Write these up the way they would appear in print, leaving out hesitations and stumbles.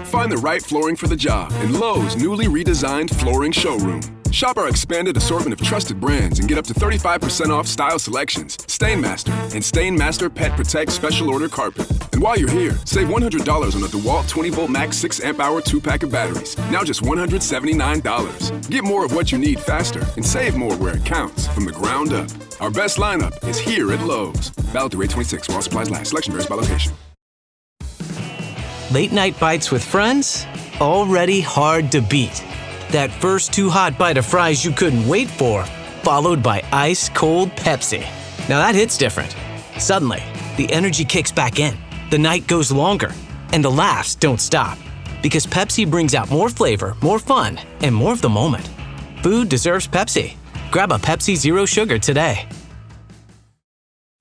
Find the right flooring for the job in Lowe's newly redesigned flooring showroom. Shop our expanded assortment of trusted brands and get up to 35% off style selections, Stainmaster, and Stainmaster Pet Protect Special Order Carpet. And while you're here, save $100 on a DeWalt 20-volt max 6-amp-hour 2-pack of batteries. Now just $179. Get more of what you need faster and save more where it counts from the ground up. Our best lineup is here at Lowe's. Valid through 8/26 while supplies last. Selection varies by location. Late night bites with friends? Already hard to beat. That first too hot bite of fries you couldn't wait for, followed by ice cold Pepsi. Now that hits different. Suddenly, the energy kicks back in, the night goes longer, and the laughs don't stop. Because Pepsi brings out more flavor, more fun, and more of the moment. Food deserves Pepsi. Grab a Pepsi Zero Sugar today.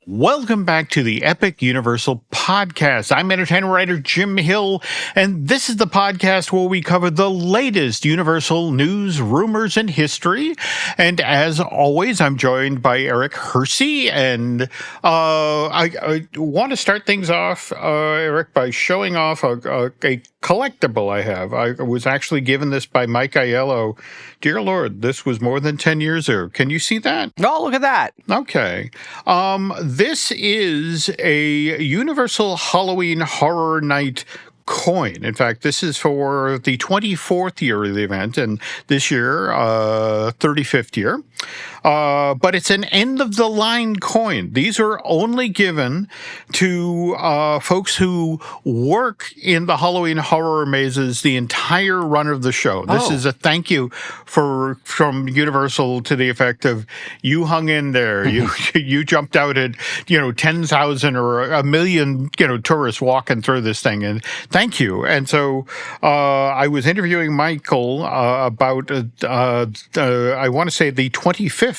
Welcome back to the Epic Universal Podcast. I'm entertainment writer Jim Hill, and this is the podcast where we cover the latest Universal news, rumors, and history. And as always, I'm joined by Eric Hersey, and I want to start things off, Eric, by showing off a collectible I have. I was actually given this by Mike Aiello. Dear Lord, this was more than 10 years ago. Can you see that? Oh, look at that. Okay. This is a Universal Halloween Horror Night coin. In fact, this is for the 24th year of the event, and this year, 35th year. But it's an end-of-the-line coin. These are only given to folks who work in the Halloween horror mazes the entire run of the show. This is a thank you from Universal to the effect of, you hung in there. You jumped out at 10,000 or a million tourists walking through this thing, and thank you. And so I was interviewing Michael about I want to say the 25th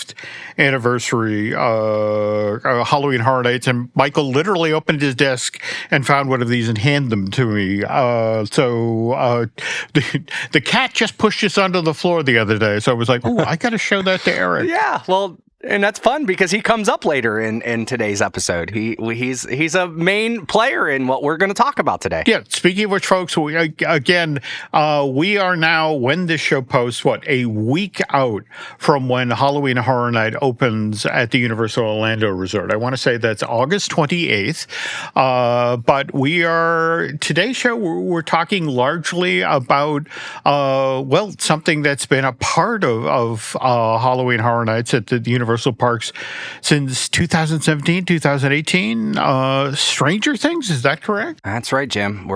anniversary Halloween Horror Nights, and Michael literally opened his desk and found one of these and handed them to me. The cat just pushed us onto the floor the other day, so I was like, "Ooh, I got to show that to Eric." Yeah, well. And that's fun because he comes up later in today's episode. He's a main player in what we're going to talk about today. Yeah. Speaking of which, folks, we are now, when this show posts, a week out from when Halloween Horror Night opens at the Universal Orlando Resort. I want to say that's August 28th. But today's show, we're talking largely about, something that's been a part of Halloween Horror Nights at the Universal Parks since 2017, 2018. Stranger Things, is that correct? That's right, Jim.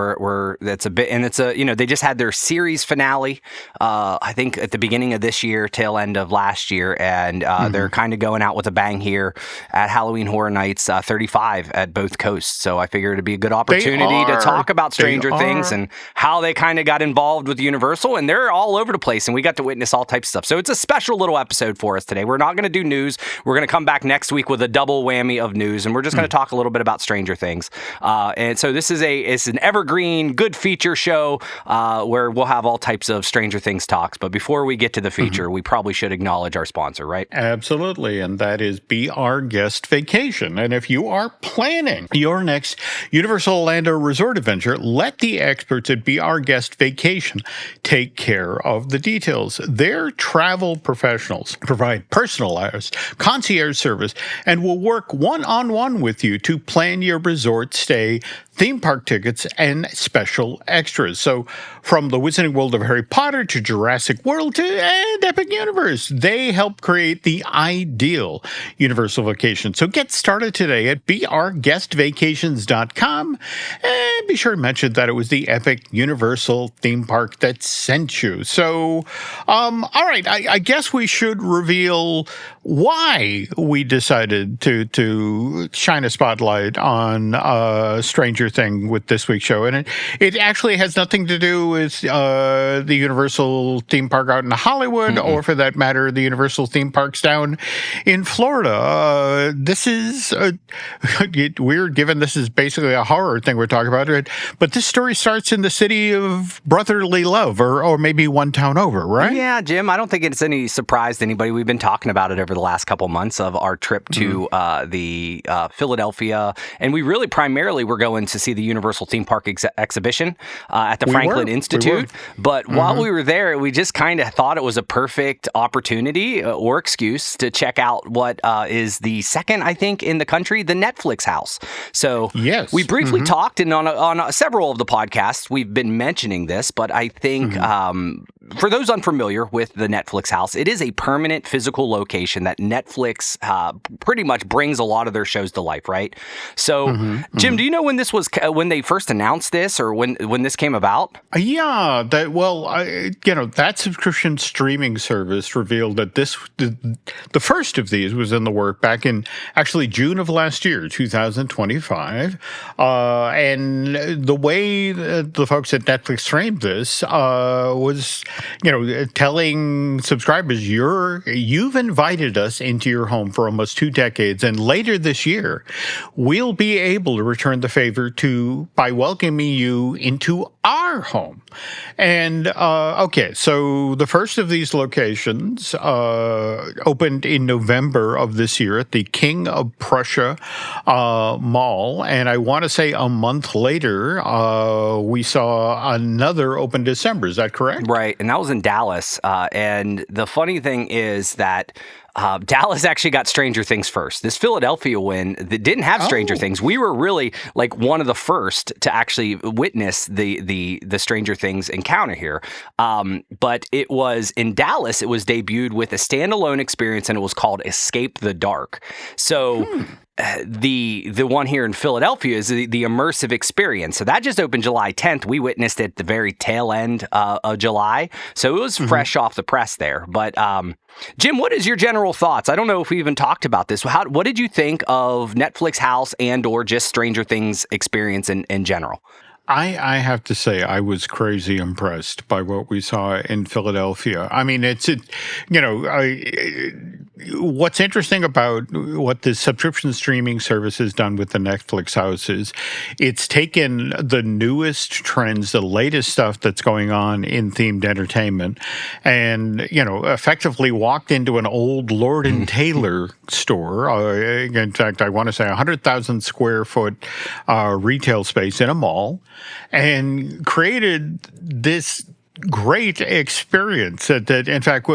That's a bit, and it's they just had their series finale, I think at the beginning of this year, tail end of last year, and they're kind of going out with a bang here at Halloween Horror Nights 35 at both coasts. So I figured it'd be a good opportunity to talk about Stranger Things and how they kind of got involved with Universal, and they're all over the place, and we got to witness all types of stuff. So it's a special little episode for us today. We're not going to do news. We're going to come back next week with a double whammy of news, and we're just going to talk a little bit about Stranger Things. And so this is it's an evergreen, good feature show where we'll have all types of Stranger Things talks. But before we get to the feature, we probably should acknowledge our sponsor, right? Absolutely, and that is Be Our Guest Vacation. And if you are planning your next Universal Orlando Resort adventure, let the experts at Be Our Guest Vacation take care of the details. Their travel professionals provide personalized concierge service and will work one-on-one with you to plan your resort stay, theme park tickets, and special extras. So from the Wizarding World of Harry Potter to Jurassic World to Epic Universe, they help create the ideal Universal vacation. So get started today at beourguestvacations.com, and be sure to mention that it was the Epic Universal theme park that sent you. So, all right, I guess we should reveal why we decided to shine a spotlight on Stranger Thing with this week's show. And it actually has nothing to do with the Universal theme park out in Hollywood, or for that matter, the Universal theme parks down in Florida. This is weird, given this is basically a horror thing we're talking about. But this story starts in the city of brotherly love, or maybe one town over, right? Yeah, Jim, I don't think it's any surprise to anybody. We've been talking about it ever over the last couple months of our trip to the Philadelphia, and we really primarily were going to see the Universal Theme Park exhibition at the Franklin Institute. But while we were there, we just kind of thought it was a perfect opportunity or excuse to check out what is the second, I think, in the country, the Netflix house. So we briefly talked, and on several of the podcasts, we've been mentioning this, but I think for those unfamiliar with the Netflix house, it is a permanent physical location that Netflix pretty much brings a lot of their shows to life, right? So, Jim, do you know when this was, when they first announced this, or when this came about? Yeah, that subscription streaming service revealed that the first of these was in the work back in actually June of last year, 2025. And the way the folks at Netflix framed this was, telling subscribers, you've invited us into your home for almost 2 decades, and later this year, we'll be able to return the favor by welcoming you into our home. And so the first of these locations opened in November of this year at the King of Prussia Mall, and I want to say a month later we saw another open December. Is that correct? Right, and that was in Dallas. And the funny thing is that Dallas actually got Stranger Things first. This Philadelphia win that didn't have Stranger Things. We were really like one of the first to actually witness the Stranger Things encounter here. But it was in Dallas. It was debuted with a standalone experience, and it was called Escape the Dark. So. The one here in Philadelphia is the immersive experience. So that just opened July 10th. We witnessed it at the very tail end of July. So it was fresh off the press there. But Jim, what is your general thoughts? I don't know if we even talked about this. What did you think of Netflix House and or just Stranger Things experience in general? I have to say I was crazy impressed by what we saw in Philadelphia. I mean, what's interesting about what the subscription streaming service has done with the Netflix house is it's taken the newest trends, the latest stuff that's going on in themed entertainment, and, effectively walked into an old Lord & Taylor store. In fact, I want to say 100,000 square foot retail space in a mall, and created this great experience that in fact,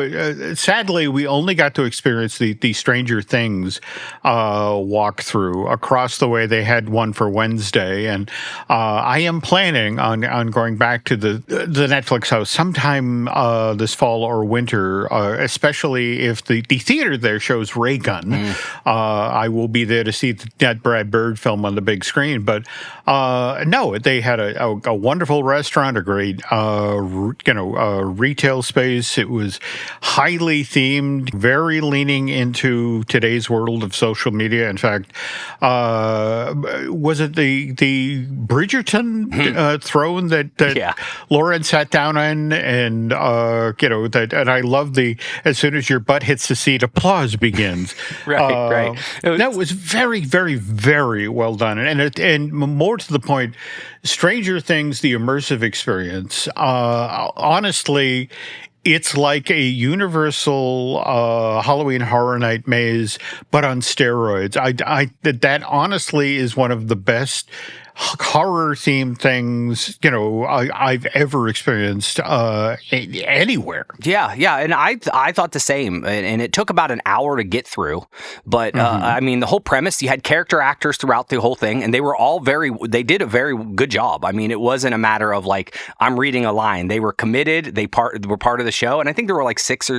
sadly, we only got to experience the Stranger Things walkthrough. Across the way, they had one for Wednesday, and I am planning on going back to the Netflix house sometime this fall or winter, especially if the theater there shows Ray Gun. I will be there to see that Brad Bird film on the big screen. But no, they had a wonderful restaurant, a great retail space. It was highly themed, very leaning into today's world of social media. In fact, was it the Bridgerton throne that Lauren sat down on? And and I love as soon as your butt hits the seat, applause begins. Right. That was very, very, very well done, and more to the point, Stranger Things, the immersive experience. Honestly, it's like a Universal Halloween Horror Night maze, but on steroids. That honestly is one of the best horror-themed things, I've ever experienced anywhere. Yeah, and I thought the same, and it took about an hour to get through. But I mean, the whole premise, you had character actors throughout the whole thing, and they were all they did a very good job. I mean, it wasn't a matter of like I'm reading a line. They were committed. They were part of the show, and I think there were like 6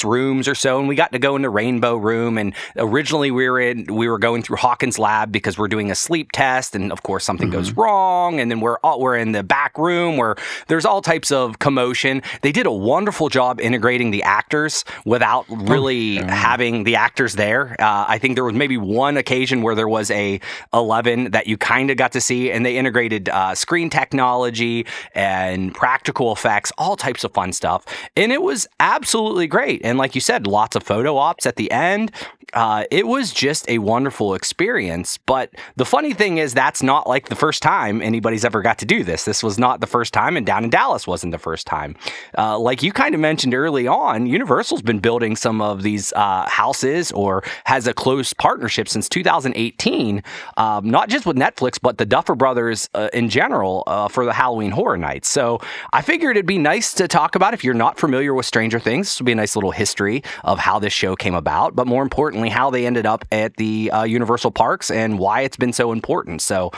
rooms or so, and we got to go in the Rainbow Room. And originally we were going through Hawkins' lab because we're doing a sleep test, and of course something goes wrong, and then we're in the back room where there's all types of commotion. They did a wonderful job integrating the actors without really having the actors there. I think there was maybe one occasion where there was a 11 that you kind of got to see, and they integrated screen technology and practical effects, all types of fun stuff, and it was absolutely great. And like you said, lots of photo ops at the end. It was just a wonderful experience. But the funny thing is, that's not not like the first time anybody's ever got to do this. This was not the first time, and down in Dallas wasn't the first time. Like you kind of mentioned early on, Universal's been building some of these houses or has a close partnership since 2018, not just with Netflix, but the Duffer Brothers in general for the Halloween Horror Nights. So I figured it'd be nice to talk about, if you're not familiar with Stranger Things, this would be a nice little history of how this show came about, but more importantly, how they ended up at the Universal Parks and why it's been so important. So,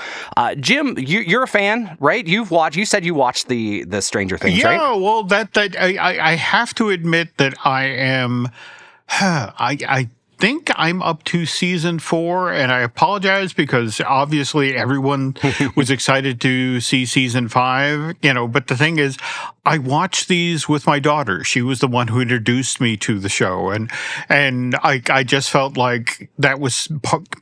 Jim, you're a fan, right? You said you watched the Stranger Things, right? Yeah, well, I have to admit that I am. I think I'm up to season 4, and I apologize because obviously everyone was excited to see season 5, but the thing is, I watched these with my daughter. She was the one who introduced me to the show, and I just felt like that was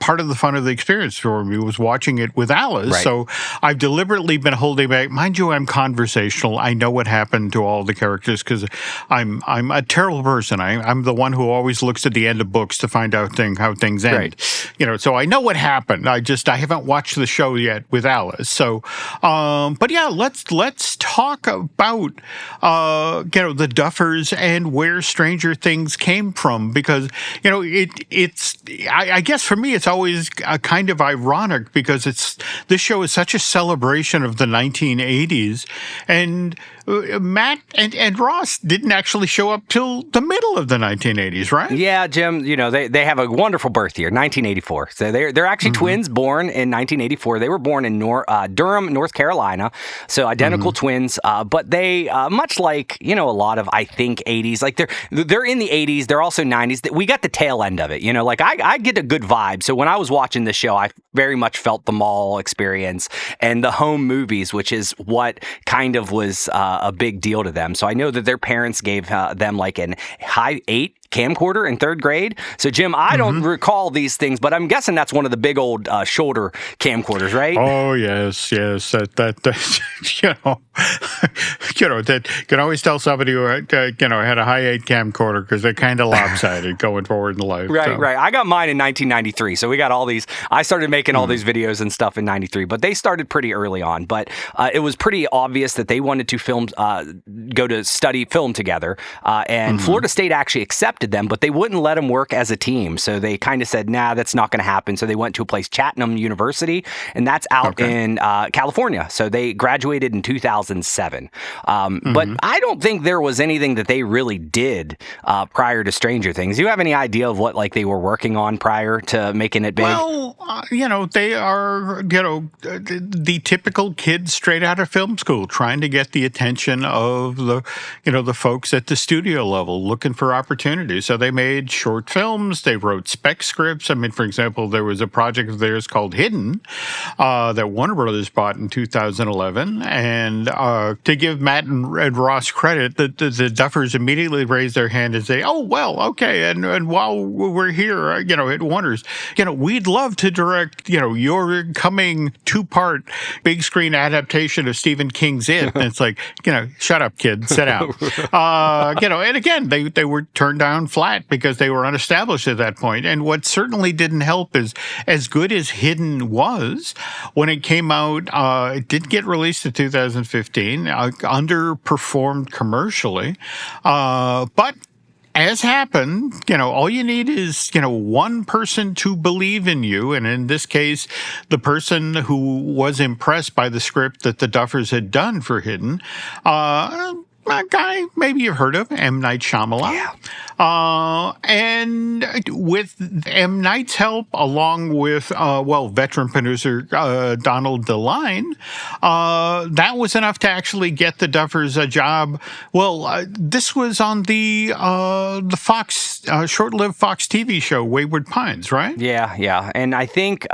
part of the fun of the experience for me, was watching it with Alice. Right. So I've deliberately been holding back. Mind you, I'm conversational. I know what happened to all the characters because I'm a terrible person. I'm the one who always looks at the end of books to find out how things end. Right. So I know what happened. I haven't watched the show yet with Alice. So, but yeah, let's talk about the Duffers and where Stranger Things came from, because I guess for me it's always kind of ironic because this show is such a celebration of the 1980s, and Matt and Ross didn't actually show up till the middle of the 1980s, right? Yeah, Jim, they have a wonderful birth year, 1984. So they're actually twins born in 1984. They were born in Durham, North Carolina. So identical twins, but they much like, a lot of, I think, 80s, like they're in the 80s, they're also 90s. We got the tail end of it, like I get a good vibe. So when I was watching the show, I very much felt the mall experience and the home movies, which is what kind of was a big deal to them. So I know that their parents gave them like an high 8 camcorder in 3rd grade. So Jim, I don't recall these things, but I'm guessing that's one of the big old shoulder camcorders, right? Oh yes. That that can always tell somebody who had a high 8 camcorder because they're kind of lopsided going forward in life. Right. I got mine in 1993, so we got all these. I started making all these videos and stuff in 93, but they started pretty early on. But it was pretty obvious that they wanted to go to study film together, and Florida State actually accepted them, but they wouldn't let them work as a team. So they kind of said, nah, that's not going to happen. So they went to a place, Chatham University, and that's out in California. So they graduated in 2007. But I don't think there was anything that they really did prior to Stranger Things. Do you have any idea of what they were working on prior to making it big? Well, they are, the typical kids straight out of film school trying to get the attention of the folks at the studio level looking for opportunities. So they made short films. They wrote spec scripts. I mean, for example, there was a project of theirs called Hidden that Warner Brothers bought in 2011. And to give Matt and Ross credit, the Duffers immediately raised their hand and say, oh, well, okay. And while we're here, at Warner's, we'd love to direct, your coming 2-part big screen adaptation of Stephen King's It. And it's like, shut up, kid, sit down. And again, they were turned down flat because they were unestablished at that point. And what certainly didn't help is, as good as Hidden was, when it came out, it did get released in 2015, underperformed commercially, but as happened, all you need is, one person to believe in you. And in this case, the person who was impressed by the script that the Duffers had done for Hidden, a guy maybe you've heard of, M. Night Shyamalan. Yeah. And with M. Night's help, along with, veteran producer Donald DeLine, that was enough to actually get the Duffers a job. Well, this was on the Fox, short-lived Fox TV show, Wayward Pines, right? Yeah. And I think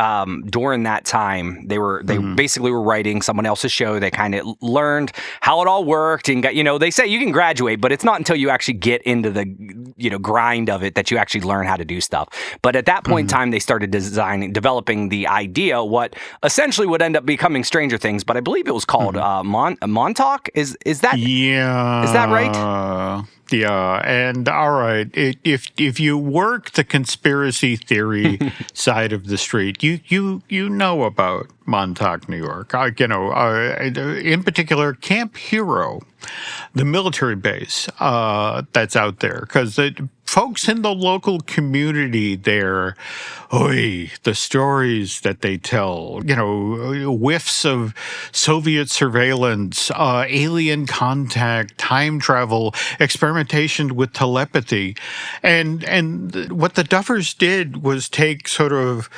during that time, they basically were writing someone else's show. They kind of learned how it all worked and got, they say you can graduate, but it's not until you actually get into the, grind of it that you actually learn how to do stuff. But at that point in time, they started developing the idea, what essentially would end up becoming Stranger Things. But I believe it was called Montauk. Is that? Yeah. Is that right? Yeah, and all right, if you work the conspiracy theory side of the street, you know about Montauk, New York. In particular, Camp Hero, the military base that's out there, because the folks in the local community there, the stories that they tell, whiffs of Soviet surveillance, alien contact, time travel, experimentation with telepathy. And what the Duffers did was take sort of,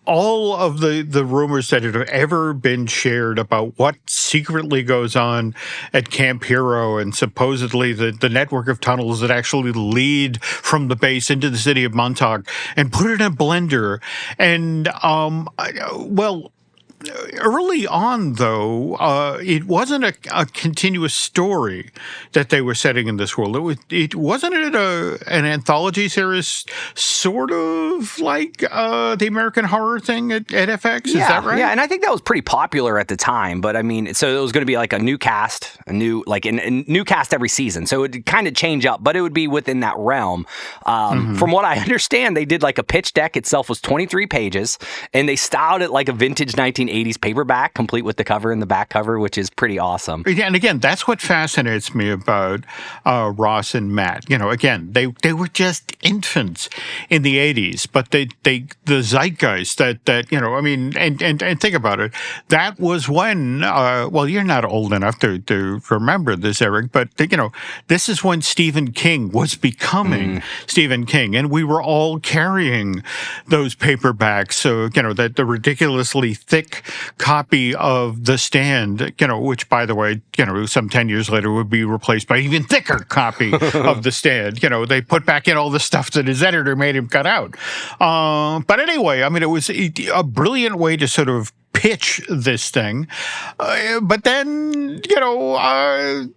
all of the rumors that have ever been shared about what secretly goes on at Camp Hero and supposedly the network of tunnels that actually lead from the base into the city of Montauk, and put it in a blender. And, early on, though, it wasn't a continuous story that they were setting in this world. Wasn't it an anthology series, sort of like the American Horror thing at FX? Is that right? Yeah, and I think that was pretty popular at the time. But I mean, so it was going to be like a new cast, a new cast every season. So it would kind of change up, but it would be within that realm. From what I understand, they did like a pitch deck itself was 23 pages, and they styled it like a vintage 1980s paperback, complete with the cover and the back cover, which is pretty awesome. Yeah, and again, that's what fascinates me about Ross and Matt. Again, they were just infants in the 80s, but the zeitgeist and think about it. That was when, you're not old enough to remember this, Eric, but this is when Stephen King was becoming Stephen King, and we were all carrying those paperbacks. So, that the ridiculously thick copy of The Stand, which, by the way, some 10 years later would be replaced by an even thicker copy of The Stand. They put back in all the stuff that his editor made him cut out. But anyway, I mean, it was a brilliant way to sort of pitch this thing. But then,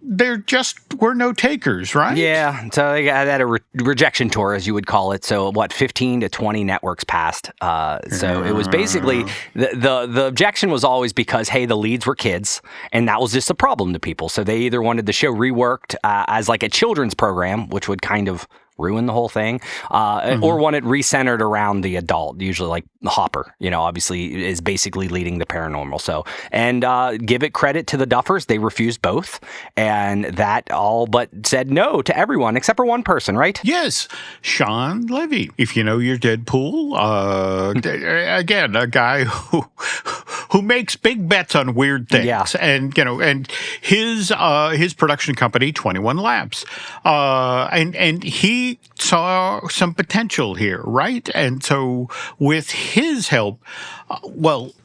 there just were no takers, right? Yeah. So they had a rejection tour, as you would call it. So 15 to 20 networks passed. So it was basically the objection was always because, hey, the leads were kids, and that was just a problem to people. So they either wanted the show reworked as like a children's program, which would kind of ruin the whole thing, or one it recentered around the adult, usually like Hopper, obviously is basically leading the paranormal. So, and give it credit to the Duffers, they refused both, and that all but said no to everyone except for one person, right? Yes, Sean Levy. If you know your Deadpool, again, a guy who makes big bets on weird things, and and his production company, 21 Labs, and he saw some potential here, right? And so with his help,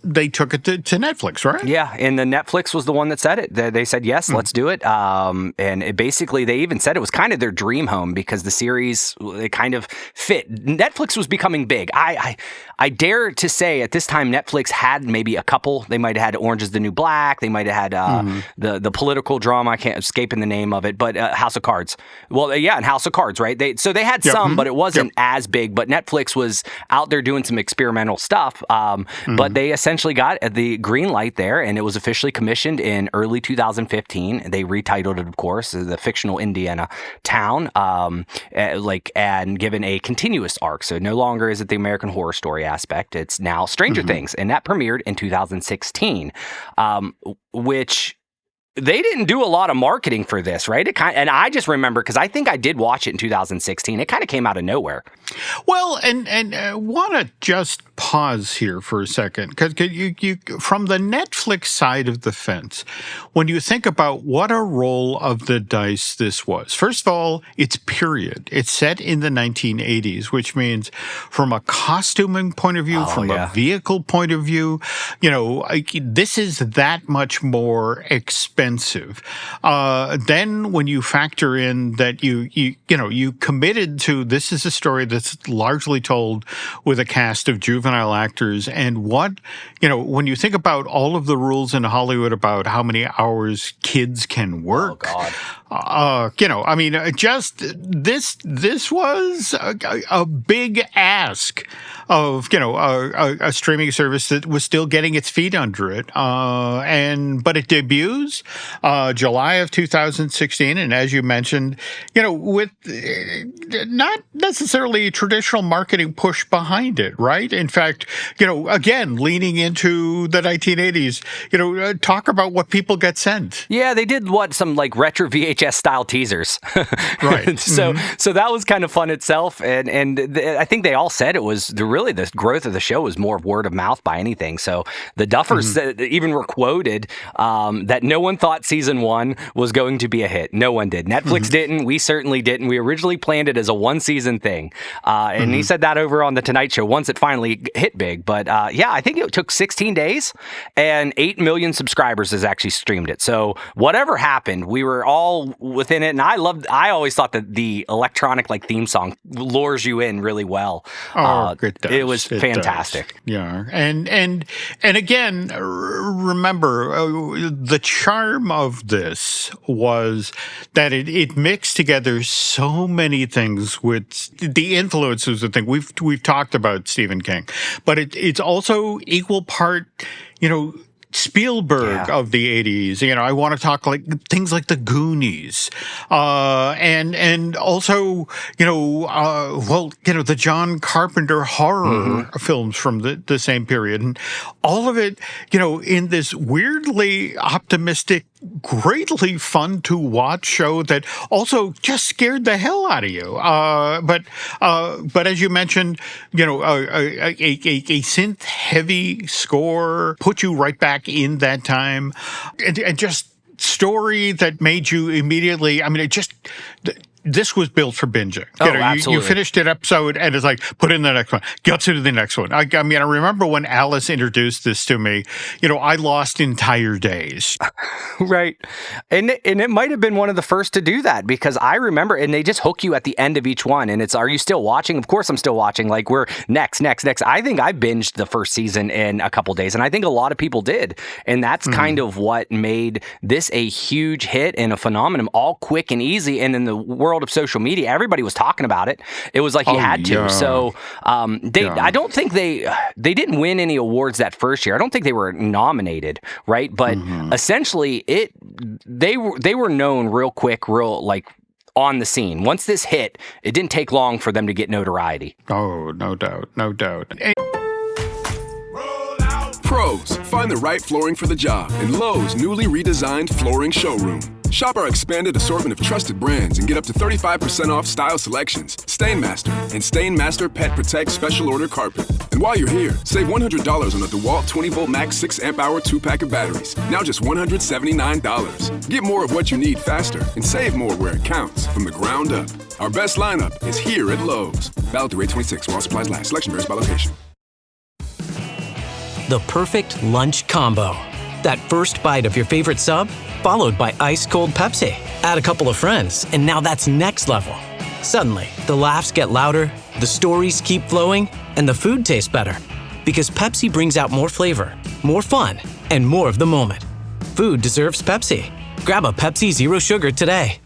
they took it to Netflix, right? Yeah, and the Netflix was the one that said it. They said, yes, let's do it. And it basically, they even said it was kind of their dream home because the series, it kind of fit. Netflix was becoming big. I dare to say at this time, Netflix had maybe a couple. They might have had Orange is the New Black. They might have had the political drama. I can't escape in the name of it, but House of Cards. Well, and House of Cards, right? They had some, but it wasn't as big. But Netflix was out there doing some experimental stuff. But they essentially got the green light there, and it was officially commissioned in early 2015. They retitled it, of course, the fictional Indiana town, and given a continuous arc. So no longer is it the American Horror Story aspect. It's now Stranger Things, and that premiered in 2016, which they didn't do a lot of marketing for this, right? And I just remember, because I think I did watch it in 2016. It kind of came out of nowhere. Well, and want to just pause here for a second, because you from the Netflix side of the fence, when you think about what a roll of the dice this was. First of all, it's period. It's set in the 1980s, which means from a costuming point of view, a vehicle point of view, this is that much more expensive. Then when you factor in that you committed to, this is a story that's largely told with a cast of juvenile actors, and when you think about all of the rules in Hollywood about how many hours kids can work. Oh God. Just this was a big ask a streaming service that was still getting its feet under it. But it debuts July of 2016, and as you mentioned, with not necessarily a traditional marketing push behind it, right? In fact, again, leaning into the 1980s, talk about what people get sent. Yeah, they did some like retro VHS style teasers. Right. So that was kind of fun itself. And I think they all said it was the growth of the show was more word of mouth by anything. So the Duffers even were quoted that no one thought season 1 was going to be a hit. No one did. Netflix didn't. We certainly didn't. We originally planned it as a 1-season thing. And he said that over on The Tonight Show once it finally hit big. But I think it took 16 days and 8 million subscribers has actually streamed it. So whatever happened, we were all within it. And I always thought that the electronic theme song lures you in really well. It was fantastic. Yeah. And again, remember, the charm of this was that it mixed together so many things with the influences of things. We've talked about Stephen King, but it's also equal part, Spielberg of the 80s. I want to talk things like the Goonies, and also, the John Carpenter horror films from the same period, and all of it, in this weirdly optimistic, greatly fun to watch show that also just scared the hell out of you. But as you mentioned, a synth heavy score put you right back in that time, and just story that made you immediately. I mean, this was built for binging. Absolutely. You finished an episode and it's like, put in the next one. Get to the next one. I remember when Alice introduced this to me, I lost entire days. Right. And it might have been one of the first to do that, because I remember, and they just hook you at the end of each one. And it's, are you still watching? Of course I'm still watching. We're next. I think I binged the first season in a couple days, and I think a lot of people did. And that's kind of what made this a huge hit and a phenomenon, all quick and easy. And in the world of social media, everybody was talking about it. It was like you had to. Yeah. So I don't think they didn't win any awards that first year. I don't think they were nominated, right? But essentially, they were known real quick, on the scene. Once this hit, it didn't take long for them to get notoriety. Oh, no doubt. Pros, find the right flooring for the job in Lowe's newly redesigned flooring showroom. Shop our expanded assortment of trusted brands and get up to 35% off style selections, Stainmaster, and Stainmaster Pet Protect Special Order Carpet. And while you're here, save $100 on the DeWalt 20-volt max 6-amp-hour 2-pack of batteries. Now just $179. Get more of what you need faster and save more where it counts from the ground up. Our best lineup is here at Lowe's. Valid through 8/26 while supplies last. Selection varies by location. The perfect lunch combo. That first bite of your favorite sub, followed by ice-cold Pepsi. Add a couple of friends, and now that's next level. Suddenly, the laughs get louder, the stories keep flowing, and the food tastes better. Because Pepsi brings out more flavor, more fun, and more of the moment. Food deserves Pepsi. Grab a Pepsi Zero Sugar today.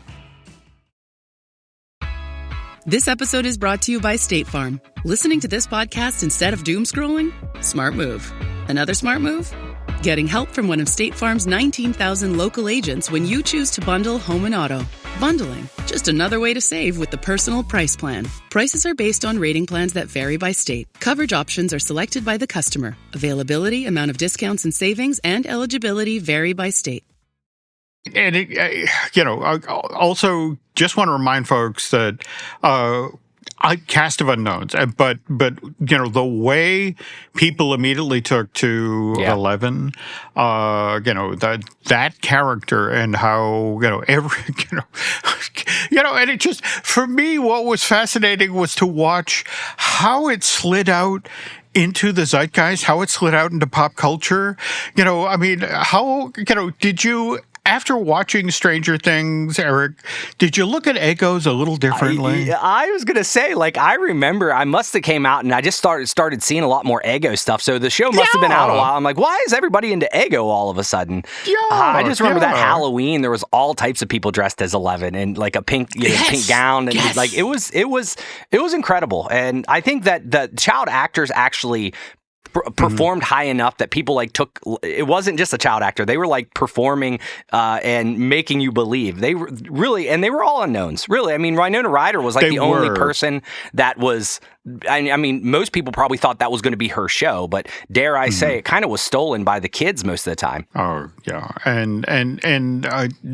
This episode is brought to you by State Farm. Listening to this podcast instead of doom scrolling? Smart move. Another smart move? Getting help from one of State Farm's 19,000 local agents when you choose to bundle home and auto. Bundling, just another way to save with the Personal Price Plan. Prices are based on rating plans that vary by state. Coverage options are selected by the customer. Availability, amount of discounts and savings, and eligibility vary by state. And, also just want to remind folks that cast of unknowns, but the way people immediately took to 11, that character and how and it just, for me, what was fascinating was to watch how it slid out into the zeitgeist, how it slid out into pop culture. How did you after watching Stranger Things, Eric, did you look at Eggos a little differently? I was going to say, like, I remember I must have came out and I just started seeing a lot more Eggo stuff. So the show must have been out a while. I'm like, why is everybody into Eggo all of a sudden? I just remember that Halloween, there was all types of people dressed as 11 and like a pink, pink gown. And like, it was incredible. And I think that the child actors actually performed high enough that people like took it wasn't just a child actor, they were like performing and making you believe. They were really, and they were all unknowns, really. I mean, Winona Ryder was like only person that was, I mean, most people probably thought that was going to be her show, but dare I say, it kind of was stolen by the kids most of the time. Oh yeah, and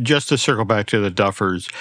just to circle back to the Duffers,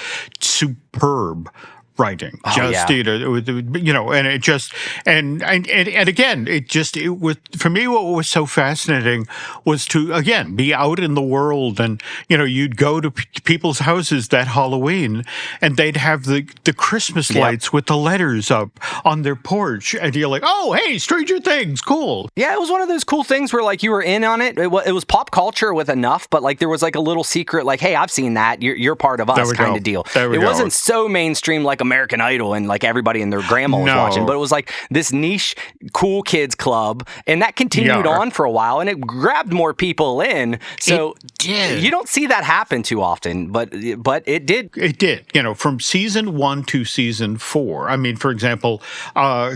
superb writing, and it just and again, it was, for me, what was so fascinating was to again be out in the world, and you'd go to people's houses that Halloween, and they'd have the Christmas lights with the letters up on their porch, and you're like, oh hey, Stranger Things, cool. Yeah, it was one of those cool things where like you were in on it. It was pop culture with enough, but like there was like a little secret, like, hey, I've seen that. You're part of us kind of deal. It wasn't so mainstream like American Idol and like everybody and their grandma was watching, but it was like this niche cool kids club, and that continued on for a while, and it grabbed more people in. So you don't see that happen too often, but it did. It did. From season 1 to season 4. I mean, for example,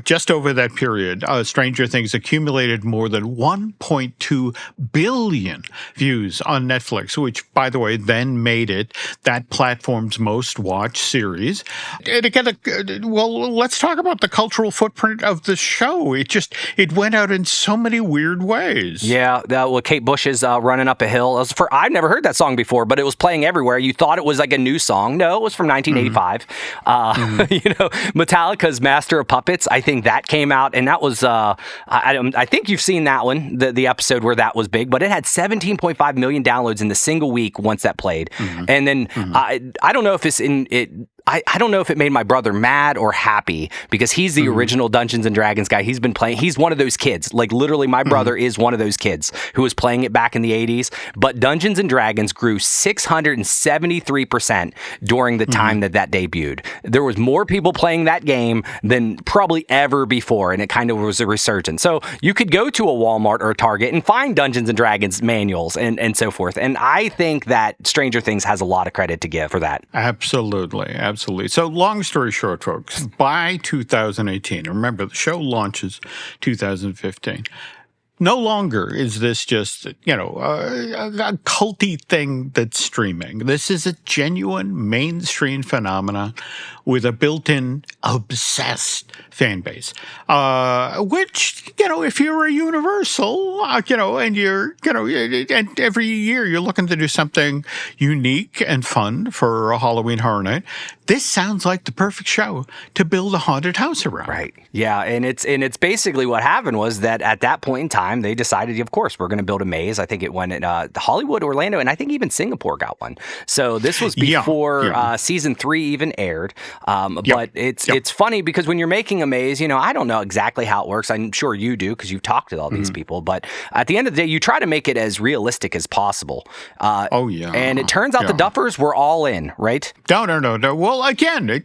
just over that period, Stranger Things accumulated more than 1.2 billion views on Netflix, which, by the way, then made it that platform's most watched series. And again, well, let's talk about the cultural footprint of the show. It went out in so many weird ways. Yeah, Kate Bush is Running Up a Hill. I've never heard that song before, but it was playing everywhere. You thought it was like a new song. No, it was from 1985. Metallica's Master of Puppets, I think that came out, and that was, I think you've seen that one, the episode where that was big, but it had 17.5 million downloads in the single week once that played. And then I don't know if it's in it. I don't know if it made my brother mad or happy, because he's the original Dungeons and Dragons guy. He's been playing. He's one of those kids. Like literally, my brother is one of those kids who was playing it back in the 80s. But Dungeons and Dragons grew 673% during the time that debuted. There was more people playing that game than probably ever before, and it kind of was a resurgence. So you could go to a Walmart or a Target and find Dungeons and Dragons manuals and so forth. And I think that Stranger Things has a lot of credit to give for that. Absolutely. So long story short, folks, by 2018, remember the show launches 2015. No longer is this just, a culty thing that's streaming. This is a genuine mainstream phenomenon with a built-in obsessed fan base, which, if you're a Universal, and you're, and every year you're looking to do something unique and fun for a Halloween Horror Night, this sounds like the perfect show to build a haunted house around. Right. Yeah, and it's basically what happened was that at that point in time, they decided, of course, we're going to build a maze. I think it went at Hollywood, Orlando, and I think even Singapore got one. So this was before season 3 even aired. But it's funny because when you're making a maze, I don't know exactly how it works. I'm sure you do because you've talked to all these people. But at the end of the day, you try to make it as realistic as possible. And it turns out the Duffers were all in, right? No. Well, again, not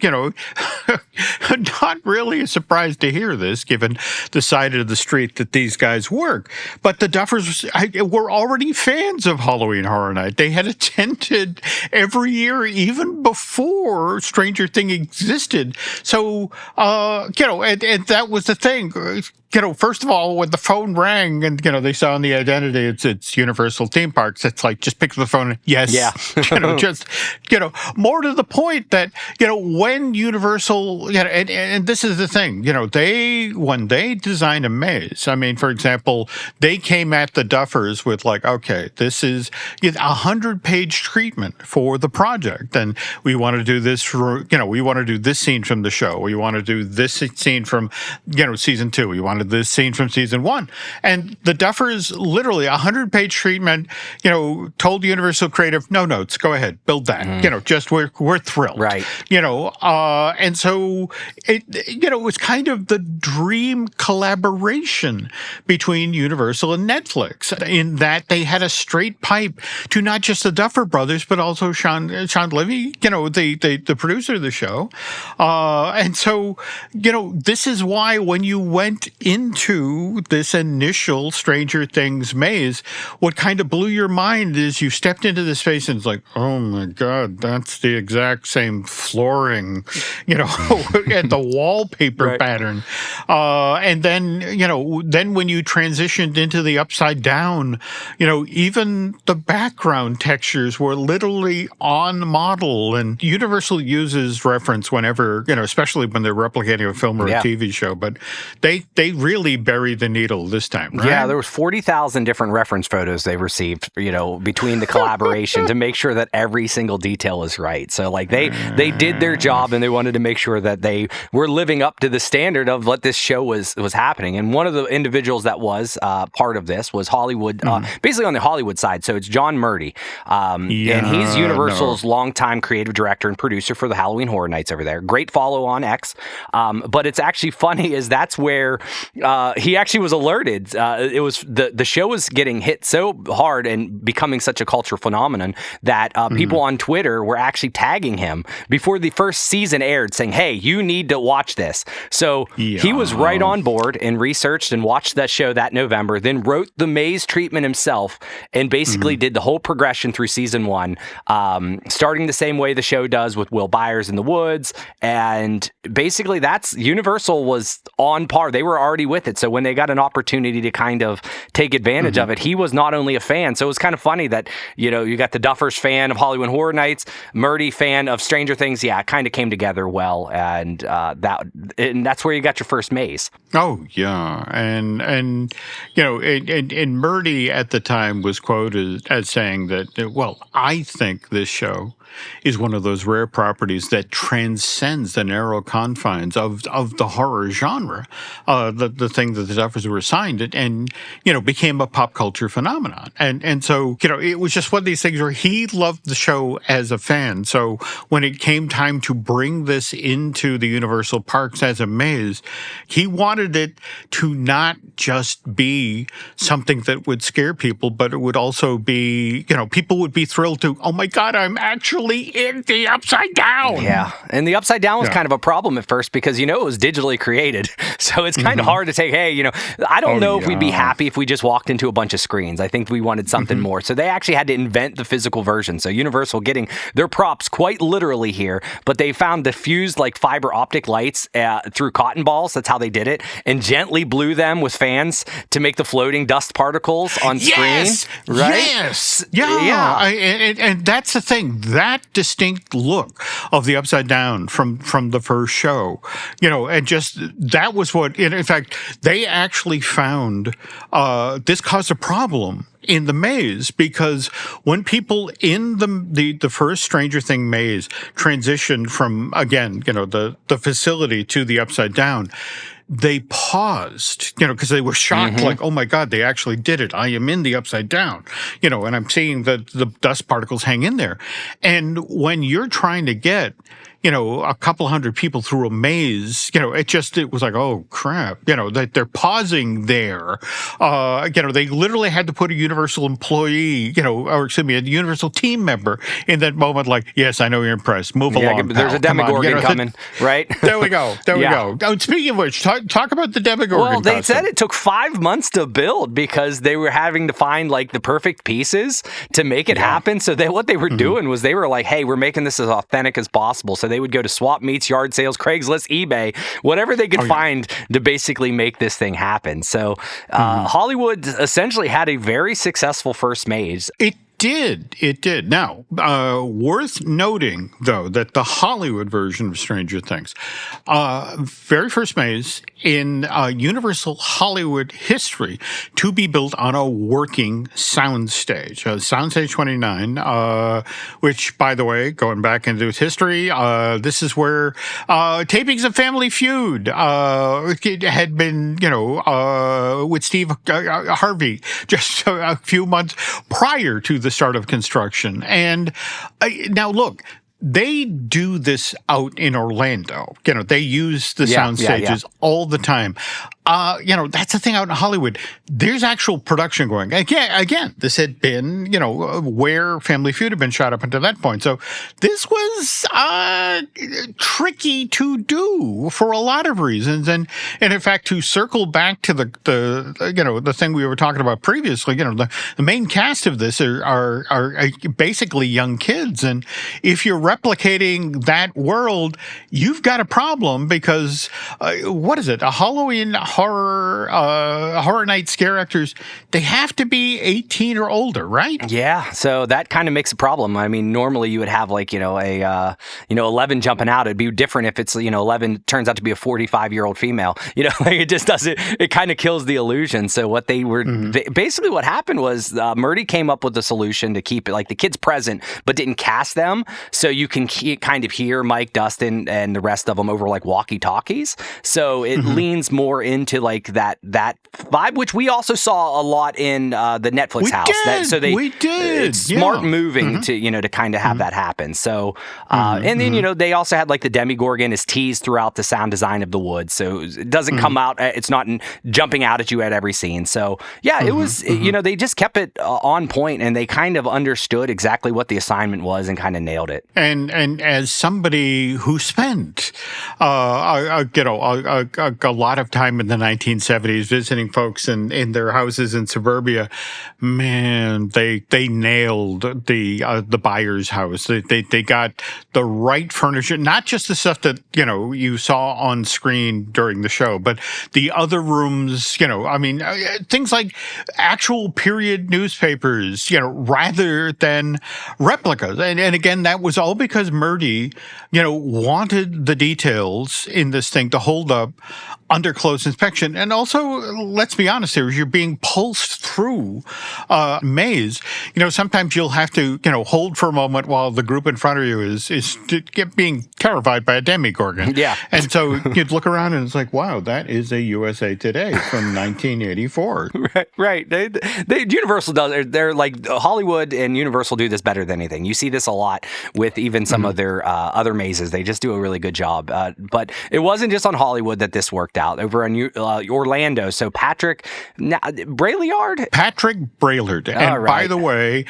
really a surprise to hear this, given the side of the street that these guys work. But the Duffers were already fans of Halloween Horror Night. They had attended every year, even before Stranger Things existed. So, and that was the thing. First of all, when the phone rang and, they saw in the identity, it's Universal Theme Parks, it's like, just pick up the phone. Yes. Yeah. More to the point that, when Universal, and this is the thing, when they designed a maze, I mean, for example, they came at the Duffers with like, okay, this is a 100-page treatment for the project. And we want to do this for, we want to do this scene from the show. We want to do this scene from, season 2. We want to wanted this scene from season 1. And the Duffers, literally 100-page treatment, told Universal Creative, no notes, go ahead, build that. Just we're thrilled. Right. And so it was kind of the dream collaboration between Universal and Netflix, in that they had a straight pipe to not just the Duffer Brothers, but also Sean Levy, the producer of the show. And so, this is why when you went into this initial Stranger Things maze, what kind of blew your mind is you stepped into this space and it's like, oh my God, that's the exact same flooring, and the wallpaper pattern. And then, then when you transitioned into the Upside Down, even the background textures were literally on model. And Universal uses reference whenever, especially when they're replicating a film or a TV show, but they really buried the needle this time, right? Yeah, there was 40,000 different reference photos they received, between the collaboration to make sure that every single detail is right. So like they did their job, and they wanted to make sure that they were living up to the standard of what this show was happening. And one of the individuals that was part of this was Hollywood, basically on the Hollywood side. So it's John Murdy, and he's Universal's longtime creative director and producer for the Halloween Horror Nights over there. Great follow on X. But it's actually funny is that's where he actually was alerted. It was the show was getting hit so hard and becoming such a cultural phenomenon that people on Twitter were actually tagging him before the first season aired, saying, hey, you need to watch this. So he was right on board and researched and watched that show that November, then wrote the maze treatment himself and basically did the whole progression through season 1, starting the same way the show does with Will Byers in the woods. And basically that's Universal was on par. They were already with it. So when they got an opportunity to kind of take advantage of it, he was not only a fan. So it was kind of funny that, you got the Duffers fan of Hollywood Horror Nights, Murdy fan of Stranger Things. Yeah, it kind of came together well. And that's where you got your first maze. Oh, yeah. And Murdy at the time was quoted as saying that, well, I think this show is one of those rare properties that transcends the narrow confines of the horror genre, the thing that the Duffers were assigned, and became a pop culture phenomenon. And so, it was just one of these things where he loved the show as a fan. So when it came time to bring this into the Universal parks as a maze, he wanted it to not just be something that would scare people, but it would also be, people would be thrilled to, oh my God, I'm actually in the Upside Down. Yeah. And the Upside Down was kind of a problem at first because, it was digitally created. So it's kind of hard to take, hey, I don't know if we'd be happy if we just walked into a bunch of screens. I think we wanted something more. So they actually had to invent the physical version. So Universal getting their props quite literally here, but they found diffused like fiber optic lights through cotton balls. That's how they did it. And gently blew them with fans to make the floating dust particles on screen. Right? Yes. Yeah. And that's the thing. That distinct look of the Upside Down from the first show, and just that was what, in fact, they actually found this caused a problem in the maze, because when people in the first Stranger Thing maze transitioned from, again, the facility to the Upside Down, they paused, because they were shocked, like, oh my God, they actually did it. I am in the Upside Down, and I'm seeing the dust particles hang in there. And when you're trying to get, a couple hundred people through a maze, it was like, oh crap, that they're pausing there. They literally had to put a Universal employee, or excuse me, a Universal team member in that moment, like, yes, I know you're impressed. Move along. There's a Demogorgon coming, right? There we go. There we go. Oh, speaking of which, talk about the Demogorgon. Well, they said it took 5 months to build because they were having to find like the perfect pieces to make it happen. So what they were doing was they were like, hey, we're making this as authentic as possible. So they would go to swap meets, yard sales, Craigslist, eBay, whatever they could find to basically make this thing happen. So Hollywood essentially had a very successful first maze. It did. It did. Now, worth noting, though, that the Hollywood version of Stranger Things, very first maze in Universal Hollywood history to be built on a working soundstage, Soundstage 29, which, by the way, going back into its history, this is where tapings of Family Feud had been, with Steve Harvey just a few months prior to the start of construction. And now, look, they do this out in Orlando. They use the sound stages all the time. That's the thing out in Hollywood. There's actual production going. Again, this had been, where Family Feud had been shot up until that point. So this was tricky to do for a lot of reasons. And in fact, to circle back to the thing we were talking about previously, the main cast of this are basically young kids. And if you're replicating that world, you've got a problem because, what is it? A Halloween horror night scare actors, they have to be 18 or older, right? Yeah, so that kind of makes a problem. I mean, normally you would have 11 jumping out. It'd be different if it's 11 turns out to be a 45-year-old female. It just doesn't. It kind of kills the illusion. So what they were basically what happened was Murdy came up with a solution to keep it the kids present, but didn't cast them, so you can kind of hear Mike, Dustin, and the rest of them over walkie-talkies. So it leans more into that vibe, which we also saw a lot in the Netflix house. We did. It's smart moving to kind of have that happen. So and then they also had the Demigorgon is teased throughout the sound design of the woods, so it doesn't come out. It's not jumping out at you at every scene. So it was they just kept it on point, and they kind of understood exactly what the assignment was and kind of nailed it. And as somebody who spent a lot of time in the 1970s visiting folks in their houses in suburbia, man, they nailed the buyer's house. They got the right furniture, not just the stuff that you saw on screen during the show, but the other rooms. Things like actual period newspapers, rather than replicas. And again, that was all because Murdy, wanted the details in this thing to hold up under close inspection. And also, let's be honest here, as you're being pulsed through maze, sometimes you'll have to, hold for a moment while the group in front of you is being terrified by a Demigorgon. Yeah. And so you'd look around and it's wow, that is a USA Today from 1984. Right. They Universal does. They're Hollywood and Universal do this better than anything. You see this a lot with even some of their other mazes. They just do a really good job. But it wasn't just on Hollywood that this worked out. Over in Orlando. So Patrick Braillard? Patrick Braillard. And by the way,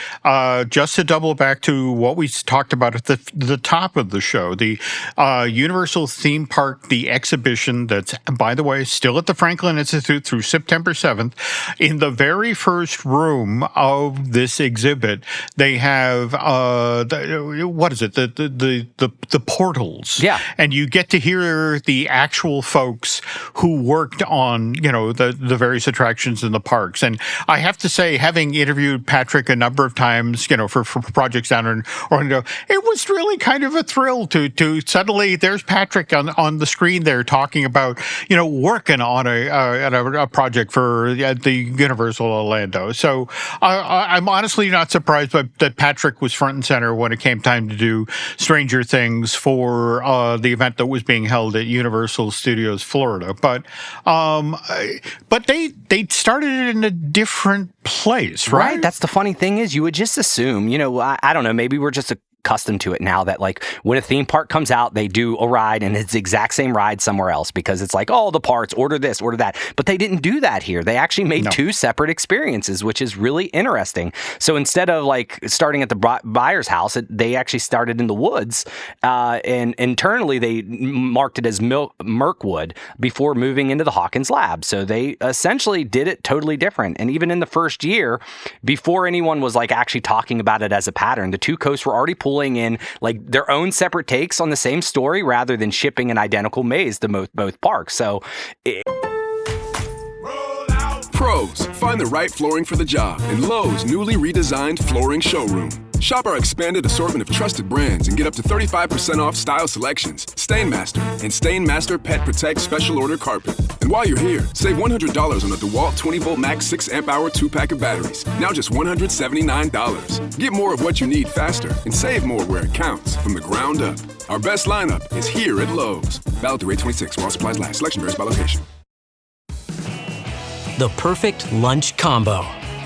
just to double back to what we talked about at the top of the show, the Universal Theme Park, the exhibition that's, by the way, still at the Franklin Institute through September 7th, in the very first room of this exhibit, they have, the portals. Yeah. And you get to hear the actual folks who worked on, the various attractions in the parks. And I have to say, having interviewed Patrick a number of times, for projects down in Orlando, it was really kind of a thrill to suddenly there's Patrick on the screen there talking about, working on a project for the Universal Orlando. So I'm honestly not surprised that Patrick was front and center when it came time to do Stranger Things for the event that was being held at Universal Studios Florida. But they started it in a different place, right? That's the funny thing is you would just assume, I don't know, maybe we're just accustomed to it now that when a theme park comes out, they do a ride and it's the exact same ride somewhere else because it's the parts, order this, order that. But they didn't do that here. They actually made two separate experiences, which is really interesting. So instead of starting at the buyer's house, they actually started in the woods, and internally they marked it as Mirkwood before moving into the Hawkins lab. So they essentially did it totally different. And even in the first year, before anyone was actually talking about it as a pattern, the two coasts were already pulling in their own separate takes on the same story rather than shipping an identical maze to both parks. So Pro Pros, find the right flooring for the job in Lowe's newly redesigned flooring showroom. Shop our expanded assortment of trusted brands and get up to 35% off style selections, Stainmaster, and Stainmaster Pet Protect Special Order Carpet. And while you're here, save $100 on a DeWalt 20-volt max 6-amp-hour 2-pack of batteries. Now just $179. Get more of what you need faster and save more where it counts from the ground up. Our best lineup is here at Lowe's. Valid through 8/26 while supplies last. Selection varies by location. The perfect lunch combo.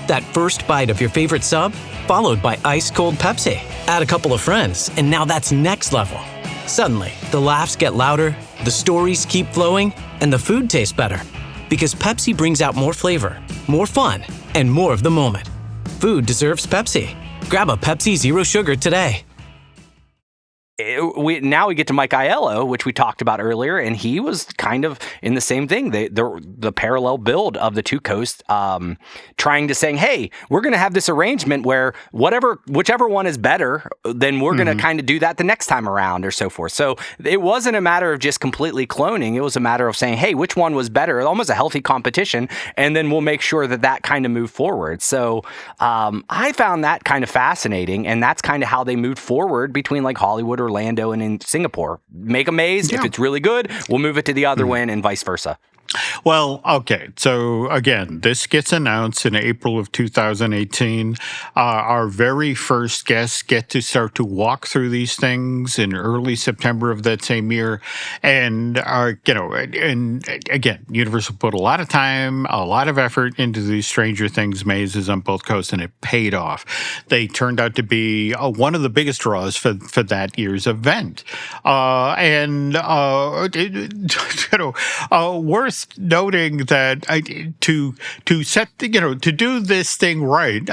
That first bite of your favorite sub, followed by ice-cold Pepsi. Add a couple of friends, and now that's next level. Suddenly, the laughs get louder, the stories keep flowing, and the food tastes better. Because Pepsi brings out more flavor, more fun, and more of the moment. Food deserves Pepsi. Grab a Pepsi Zero Sugar today. Now we get to Mike Aiello, which we talked about earlier, and he was kind of in the same thing. The parallel build of the two coasts, trying to saying, hey, we're going to have this arrangement where whichever one is better, then we're going to kind of do that the next time around or so forth. So it wasn't a matter of just completely cloning. It was a matter of saying, hey, which one was better? Almost a healthy competition, and then we'll make sure that kind of moved forward. So I found that kind of fascinating, and that's kind of how they moved forward between like Hollywood, Orlando, and in Singapore. Make a maze. Yeah. If it's really good, we'll move it to the other one, and vice versa. Well, okay. So again, this gets announced in April of 2018. Our very first guests get to start to walk through these things in early September of that same year. And, and again, Universal put a lot of time, a lot of effort into these Stranger Things mazes on both coasts, and it paid off. They turned out to be one of the biggest draws for that year's event. Worth noting that to do this thing right,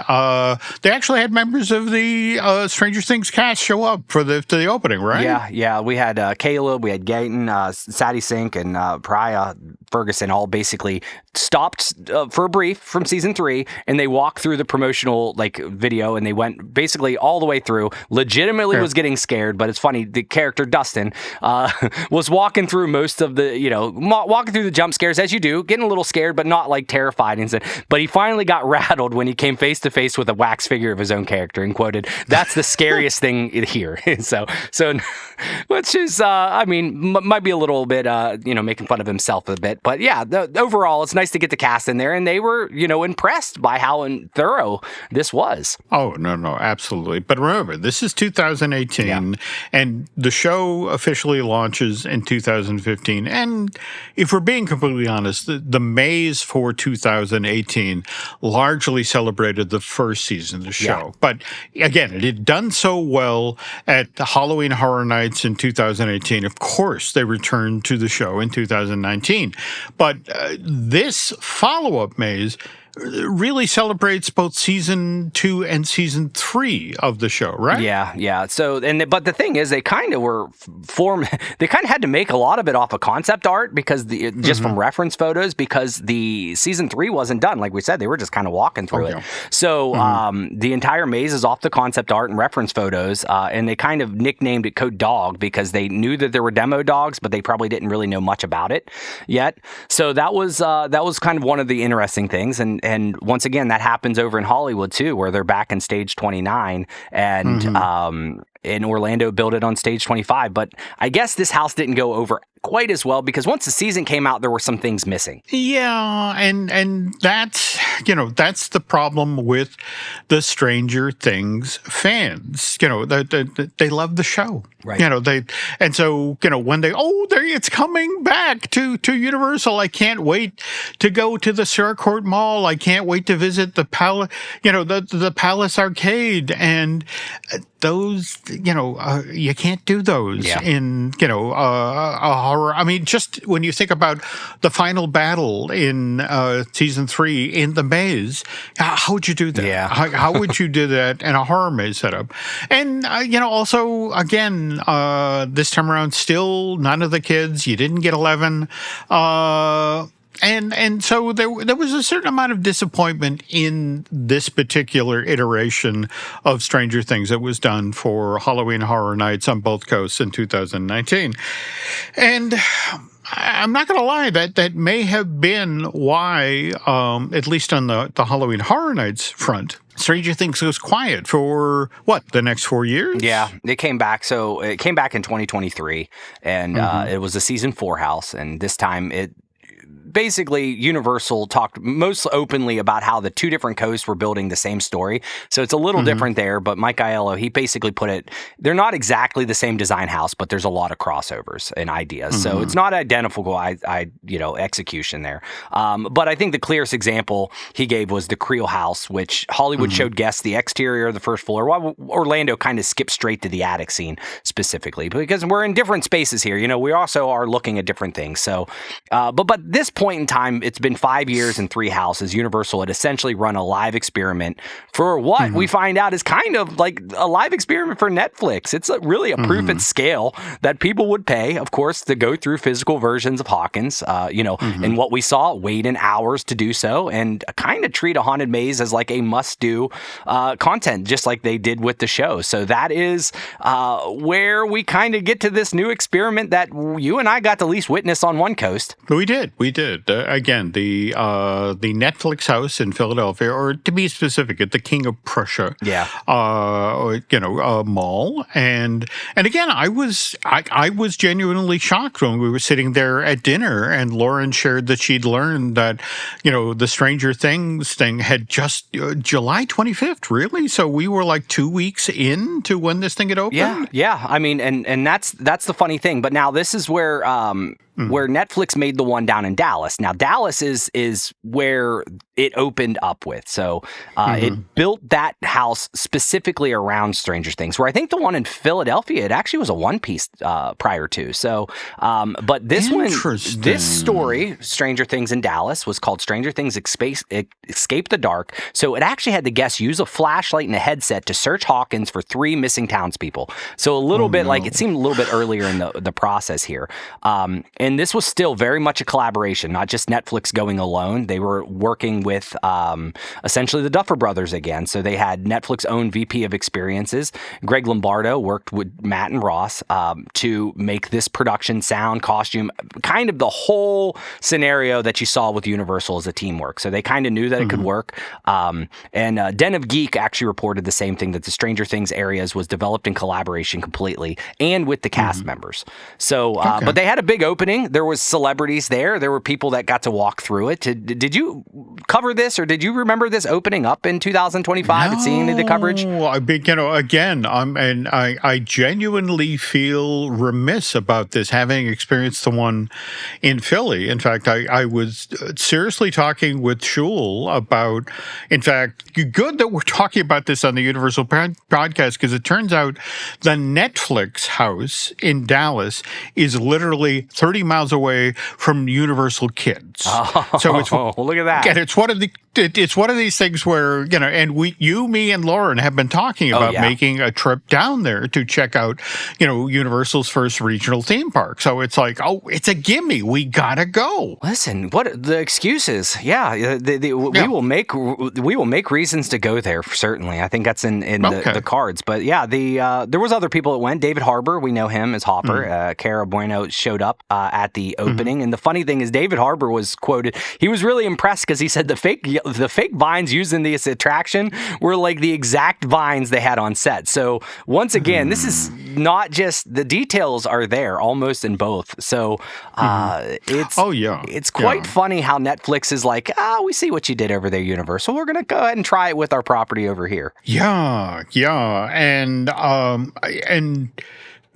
they actually had members of the Stranger Things cast show up for the opening, right? Yeah. We had Caleb, we had Gayton, Sadie Sink, and Pariah Ferguson all basically stopped for a brief from season 3, and they walked through the promotional video, and they went basically all the way through. Legitimately was getting scared, but it's funny, the character Dustin was walking through most of the walking through the jump scares as you do, getting a little scared, but not terrified. But he finally got rattled when he came face to face with a wax figure of his own character and quoted, "That's the scariest thing here." So, which is, might be a little bit, making fun of himself a bit. But yeah, overall, it's nice to get the cast in there, and they were, impressed by how thorough this was. Oh, no, absolutely. But remember, this is 2018, and the show officially launches in 2015. And if we're being completely honest, the maze for 2018 largely celebrated the first season of the show. Yeah. But again, it had done so well at the Halloween Horror Nights in 2018. Of course, they returned to the show in 2019. But this follow-up maze really celebrates both season 2 and season 3 of the show, right? Yeah. So, but the thing is, they kind of were they kind of had to make a lot of it off of concept art because just from reference photos, because the season 3 wasn't done. Like we said, they were just kind of walking through it. So the entire maze is off the concept art and reference photos, and they kind of nicknamed it Code Dog because they knew that there were demo dogs, but they probably didn't really know much about it yet. So that was kind of one of the interesting things. And once again, that happens over in Hollywood too, where they're back in stage 29, and in Orlando built it on stage 25. But I guess this house didn't go over quite as well because once the season came out, there were some things missing. Yeah, and that's the problem with the Stranger Things fans. They love the show. Right. When it's coming back to Universal. I can't wait to go to the Searcourt Mall. I can't wait to visit the Palace, the Palace Arcade, and those, you can't do those in, a horror. I mean, just when you think about the final battle in season 3 in the maze, how would you do that? Yeah. How would you do that in a horror maze setup? And, also, again, this time around, still none of the kids. You didn't get 11. And so there was a certain amount of disappointment in this particular iteration of Stranger Things that was done for Halloween Horror Nights on both coasts in 2019. And I'm not going to lie, that may have been why, at least on the Halloween Horror Nights front, Stranger Things goes quiet for, the next 4 years? Yeah, it came back. So it came back in 2023, and it was a season 4 house, and this time basically Universal talked most openly about how the two different coasts were building the same story. So it's a little different there, but Mike Aiello, he basically put it, they're not exactly the same design house, but there's a lot of crossovers and ideas. So it's not identical, execution there. But I think the clearest example he gave was the Creel house, which Hollywood showed guests the exterior of the first floor, while Orlando kind of skipped straight to the attic scene specifically, because we're in different spaces here. We also are looking at different things. So, but this point in time, it's been 5 years and 3 houses. Universal had essentially run a live experiment for what we find out is kind of like a live experiment for Netflix. It's really a proof at scale that people would pay, of course, to go through physical versions of Hawkins, and what we saw, wait in hours to do so, and kind of treat a haunted maze as like a must-do content, just like they did with the show. So that is where we kind of get to this new experiment that you and I got to at least witness on one coast. We did. Again, the Netflix house in Philadelphia, or to be specific, at the King of Prussia, mall, and again, I was genuinely shocked when we were sitting there at dinner, and Lauren shared that she'd learned that the Stranger Things thing had just July 25th, really. So we were like 2 weeks into when this thing had opened. Yeah. I mean, and that's the funny thing. But now this is where Netflix made the one down in Dallas. Now, Dallas is where it opened up with. So it built that house specifically around Stranger Things, where I think the one in Philadelphia, it actually was a one-piece prior to. So, but this one, this story, Stranger Things in Dallas, was called Stranger Things Escape the Dark. So it actually had the guests use a flashlight and a headset to search Hawkins for 3 missing townspeople. So a little bit like, it seemed a little bit earlier in the process here. And this was still very much a collaboration, not just Netflix going alone. They were working with essentially the Duffer Brothers again. So they had Netflix own VP of experiences. Greg Lombardo worked with Matt and Ross to make this production, sound, costume, kind of the whole scenario that you saw with Universal as a teamwork. So they kind of knew that it could work. And Den of Geek actually reported the same thing, that the Stranger Things areas was developed in collaboration completely and with the cast members. So, but they had a big opening. There was celebrities there. There were people that got to walk through it. Did you cover this, or did you remember this opening up in 2025 and seeing the coverage? Again, I genuinely feel remiss about this, having experienced the one in Philly. In fact, I was seriously talking with Shul about, in fact, good that we're talking about this on the Universal podcast, because it turns out the Netflix house in Dallas is literally 30 miles away from Universal Kids. So it's look at that. And it's one of these things where, and me and Lauren have been talking about making a trip down there to check out, Universal's first regional theme park. So it's like, it's a gimme. We gotta go. Listen, what the excuses? Yeah, we will make reasons to go there. Certainly, I think that's in the cards. But yeah, there was other people that went. David Harbour, we know him as Hopper. Cara Bueno showed up at the opening, and the funny thing is, David Harbour was quoted. He was really impressed because he said the fake vines used in this attraction were like the exact vines they had on set. So once again, this is not just, the details are there almost in both. So it's quite funny how Netflix is like, we see what you did over there, Universal. We're going to go ahead and try it with our property over here. Yeah. And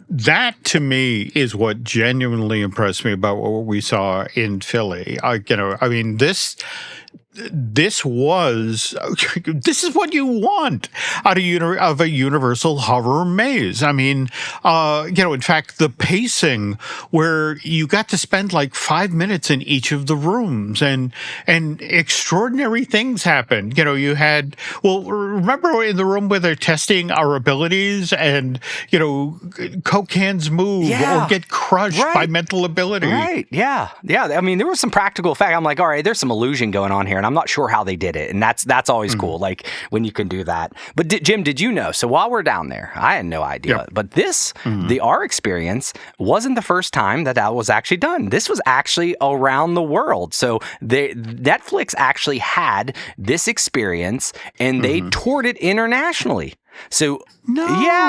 that, to me, is what genuinely impressed me about what we saw in Philly. This is what you want out of a Universal horror maze. I mean, in fact, the pacing where you got to spend like 5 minutes in each of the rooms, and extraordinary things happened. You had, remember in the room where they're testing our abilities, and Coke cans move or get crushed by mental ability. Right. Yeah. I mean, there was some practical effect. I'm like, all right, there's some illusion going on here. and I'm not sure how they did it, and that's always cool, like when you can do that. But Jim, did you know? So while we're down there, I had no idea, but this, our experience wasn't the first time that was actually done. This was actually around the world. So Netflix actually had this experience, and they toured it internationally. So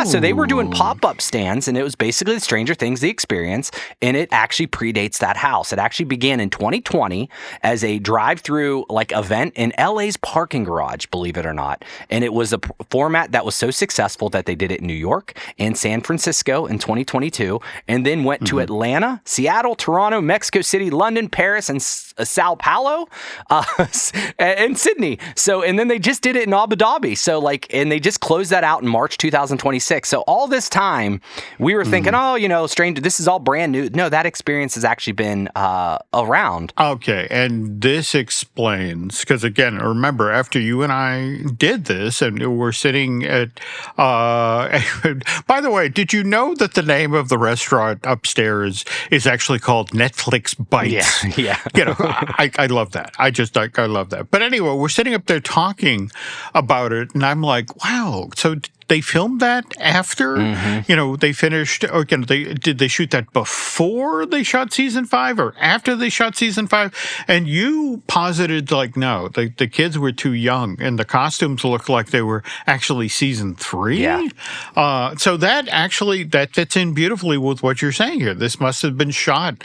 so they were doing pop-up stands, and it was basically the Stranger Things, the experience, and it actually predates that house. It actually began in 2020 as a drive-through like event in LA's parking garage, believe it or not. And it was a format that was so successful that they did it in New York and San Francisco in 2022, and then went to Atlanta, Seattle, Toronto, Mexico City, London, Paris, and Sao Paulo, and Sydney. So, and then they just did it in Abu Dhabi. So and they just closed that out in March 2026. So all this time we were thinking, Stranger, this is all brand new. No, that experience has actually been around. Okay. And this explains, because again, remember, after you and I did this and we're sitting at, by the way, did you know that the name of the restaurant upstairs is actually called Netflix Bites? Yeah. I love that. I love that. But anyway, we're sitting up there talking about it, and I'm like, wow. So they filmed that after, they finished. Again, did they shoot that before they shot season 5 or after they shot season 5? And you posited no, the kids were too young, and the costumes looked like they were actually season 3. Yeah. So that fits in beautifully with what you're saying here. This must have been shot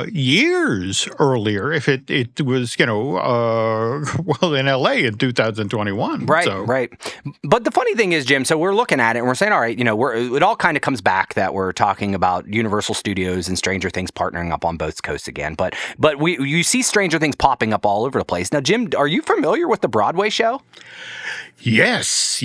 years earlier, if it was in LA in 2021. Right. But the funny thing is, Jim, so we're looking at it and we're saying, all right, it all kind of comes back that we're talking about Universal Studios and Stranger Things partnering up on both coasts again. But you see Stranger Things popping up all over the place. Now, Jim, are you familiar with the Broadway show? Yes.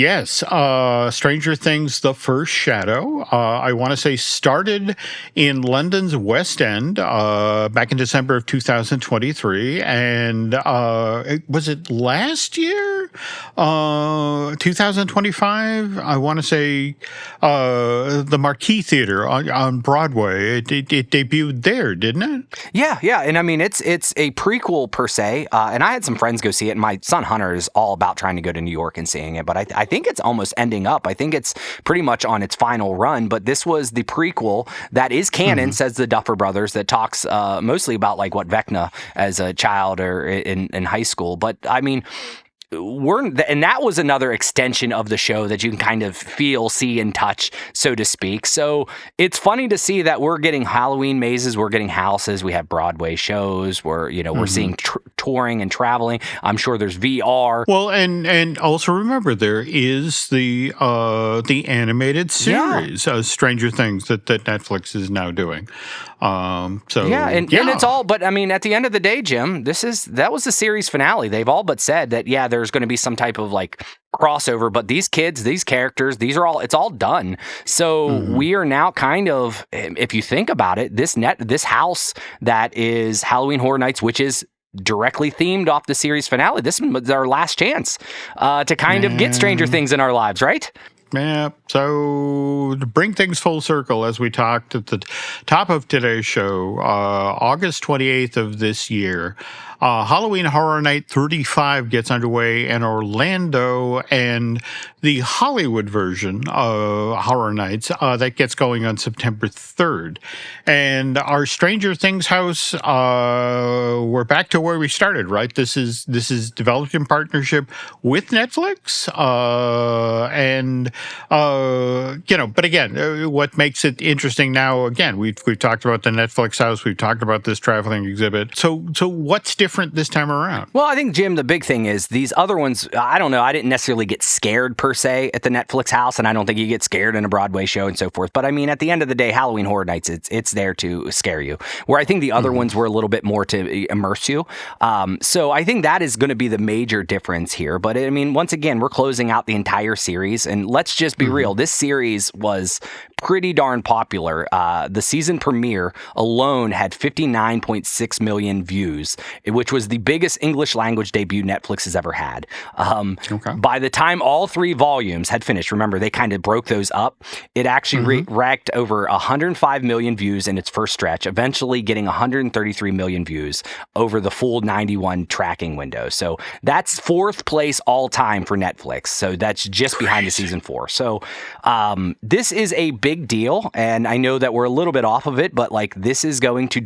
Stranger Things, The First Shadow, I want to say started in London's West End back in December of 2023. And was it last year? 2025? I want to say the Marquis Theater on Broadway. It debuted there, didn't it? Yeah. And I mean, it's a prequel per se. And I had some friends go see it. And my son Hunter is all about trying to go to New York and seeing it. But I think it's almost ending up. I think it's pretty much on its final run. But this was the prequel that is canon, says the Duffer Brothers, that talks mostly about like what Vecna as a child or in high school. But I mean, and that was another extension of the show that you can kind of feel, see, and touch, so to speak. So it's funny to see that we're getting Halloween mazes, we're getting houses, we have Broadway shows, we're seeing touring and traveling. I'm sure there's VR. Well, and also remember there is the animated series, Stranger Things that Netflix is now doing. And it's all. But I mean, at the end of the day, Jim, that was the series finale. They've all but said that there's going to be some type of like crossover, but these kids, these characters, it's all done. So we are now kind of, if you think about it, this house that is Halloween Horror Nights, which is directly themed off the series finale. This was our last chance to kind of get Stranger Things in our lives, right? Yeah, so to bring things full circle, as we talked at the top of today's show, August 28th of this year, Halloween Horror Night 35 gets underway in Orlando, and the Hollywood version of Horror Nights that gets going on September 3rd. And our Stranger Things house, we're back to where we started, right? This is developed in partnership with Netflix, but again, what makes it interesting now? Again, we've talked about the Netflix house, we've talked about this traveling exhibit. So what's different this time around? Well, I think, Jim, the big thing is these other ones, I don't know, I didn't necessarily get scared per se at the Netflix house, and I don't think you get scared in a Broadway show and so forth. But I mean, at the end of the day, Halloween Horror Nights, it's there to scare you, where I think the other ones were a little bit more to immerse you. So I think that is going to be the major difference here. But I mean, once again, we're closing out the entire series, and let's just be real. This series was pretty darn popular. The season premiere alone had 59.6 million views, which was the biggest English language debut Netflix has ever had. By the time all 3 volumes had finished, remember, they kind of broke those up, it actually racked over 105 million views in its first stretch, eventually getting 133 million views over the full 91 tracking window. So that's 4th place all time for Netflix. So that's just behind the season 4. So this is a big deal, and I know that we're a little bit off of it, but like this is going to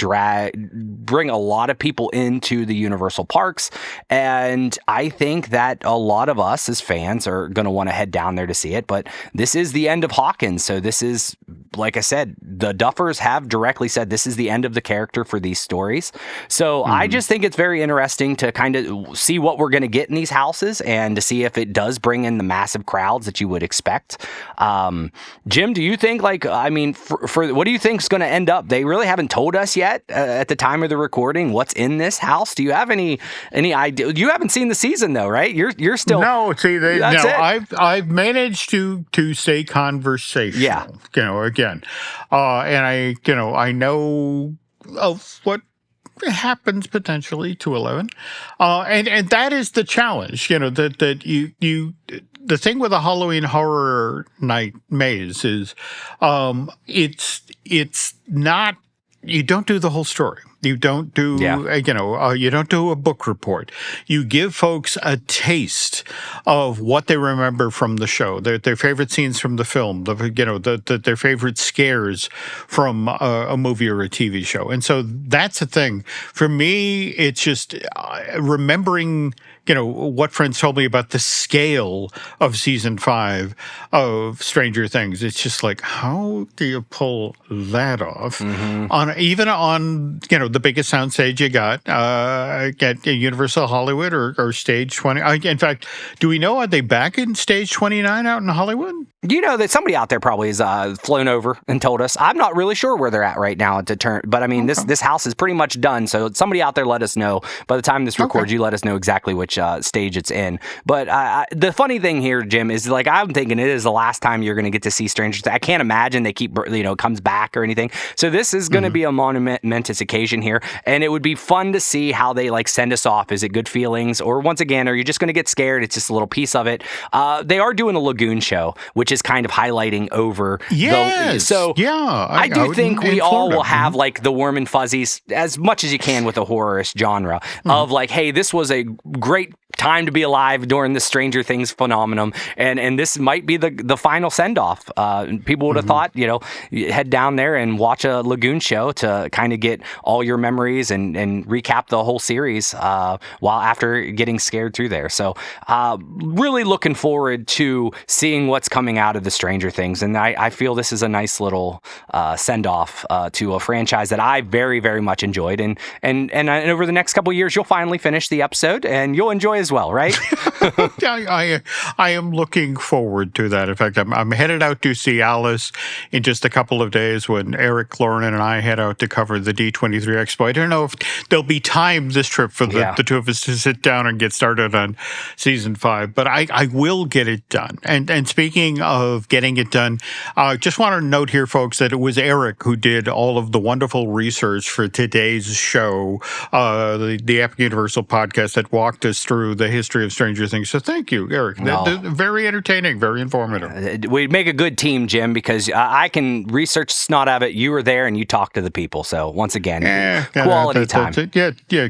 bring a lot of people into the Universal parks, and I think that a lot of us as fans are going to want to head down there to see it. But this is the end of Hawkins, so this is, like I said, the Duffers have directly said this is the end of the character for these stories. So I just think it's very interesting to kind of see what we're going to get in these houses and to see if it does bring in the massive crowds that you would expect. Jim, do you think, like, I mean, for what do you think is going to end up? They really haven't told us yet at the time of the recording what's in this house. Do you have any idea? You haven't seen the season though, right? You're still I've managed to stay conversational. Yeah, again, and I know of what happens potentially to 11, and that is the challenge. That you the thing with a Halloween Horror Night maze is it's not, you don't do the whole story. You don't do, you don't do a book report. You give folks a taste of what they remember from the show, their favorite scenes from the film, their favorite scares from a movie or a TV show. And so that's the thing. For me, it's just remembering, what friends told me about the scale of season 5 of Stranger Things. It's just like, how do you pull that off even on the biggest soundstage you got at Universal Hollywood or Stage 20? In fact, do we know, are they back in Stage 29 out in Hollywood? You know that somebody out there probably has flown over and told us. I'm not really sure where they're at right now but I mean, this house is pretty much done. So somebody out there let us know. By the time this records, you let us know exactly which stage it's in. But the funny thing here, Jim, is like I'm thinking it is the last time you're going to get to see Stranger Things. I can't imagine they keep comes back or anything. So this is going to be a momentous occasion here, and it would be fun to see how they send us off. Is it good feelings, or once again, are you just going to get scared? It's just a little piece of it. They are doing a Lagoon show, which is kind of highlighting over. I do think we all will have the warm and fuzzies as much as you can with a horror-ish genre of hey, this was a great time to be alive during the Stranger Things phenomenon, and this might be the final send-off. People would have thought, head down there and watch a Lagoon show to kind of get all your memories and recap the whole series while after getting scared through there. So really looking forward to seeing what's coming out of the Stranger Things, and I feel this is a nice little send-off to a franchise that I very, very much enjoyed, and over the next couple of years, you'll finally finish the episode, and you'll enjoy as well, right? I am looking forward to that. In fact, I'm headed out to see Alice in just a couple of days when Eric, Lauren, and I head out to cover the D23 Expo. I don't know if there'll be time this trip for the two of us to sit down and get started on season 5, but I will get it done. And speaking of getting it done, I just want to note here, folks, that it was Eric who did all of the wonderful research for today's show, the Epic Universal podcast that walked us through the history of Stranger Things. So thank you, Eric. Very entertaining, very informative. We make a good team, Jim, because I can research snot out of it. You were there and you talked to the people. So once again, quality time.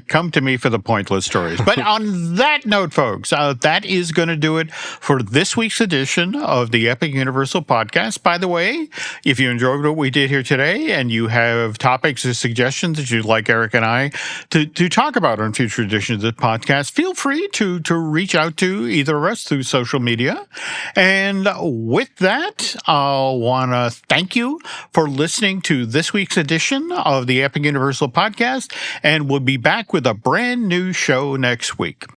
Come to me for the pointless stories. But on that note, folks, that is going to do it for this week's edition of the Epic Universal podcast. By the way, if you enjoyed what we did here today and you have topics or suggestions that you'd like Eric and I to talk about on future editions of the podcast, feel free to reach out to either of us through social media. And with that, I want to thank you for listening to this week's edition of the Epic Universal podcast, and we'll be back with a brand new show next week.